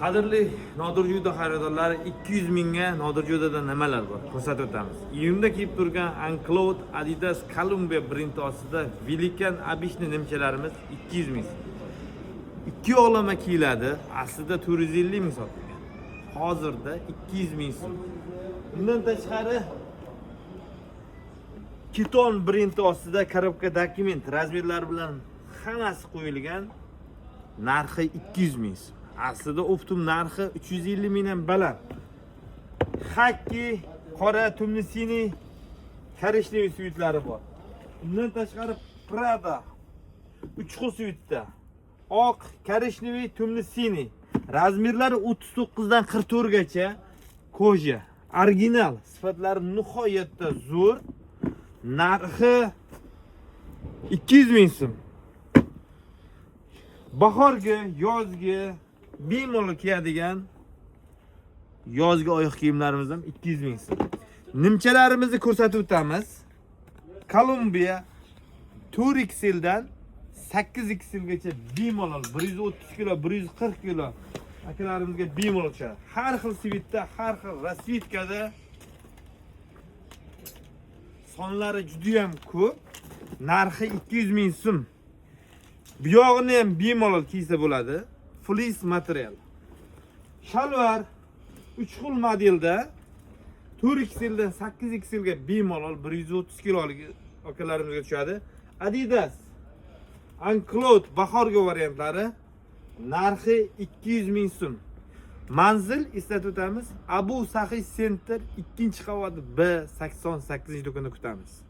Qadrli Nodir Juda xaridorlari, 200 mingga Nodir Judada nimalar bor ko'rsatib o'tamiz. Iyunda kiyib turgan Uncloud Adidas Columbia brendi ostida Velikan Abishni nimchalarimiz 200 ming. Ikki yo'lama kiyiladi. Aslida 450 ming sotilgan. Hozirda 200 ming so'm. Bundan tashqari Kiton brendi ostida korobka dokument razmerlari bilan hammasi qo'yilgan. Narxi 200 ming so'm. Aslida optim narxi 350 mingdan baland. Hakki, qora, tumli sini korishneviy suitlari bor. Bundan tashqari Prada 3 xil suitda. Oq, korishneviy, tumli sini. Razmerlari 39 dan 44 gacha. Koja, original, sifatlari nihoyatda zo'r. Narxi 200 ming so'm. Bahorga, yozga bemalol kiyadigan yozgi oyoq kiyimlarimiz ham 200 ming so'm. Nimchalarimizni ko'rsatib o'tamiz. Columbia 4XL dan 8XL gacha bemalol 130 kilo, 140 kilo akalarimizga bemalol tushadi. Har xil svitda, har xil rasvitkada sonlari juda ham ko'p. Narxi 200 ming so'm. Bu yog'ini ham bemalol kiysa bo'ladi. Fleece material. Shalvar 3 xil modelda 4XL dan 8XL ga bemalol 130 kilolik akalarimizga tushadi. Adidas Uncloud bahorgi variantlari narxi 200 ming so'm. Manzil eslatib o'tamiz. Abu Sahiy Center 2-qavat B88-do'konda kutamiz.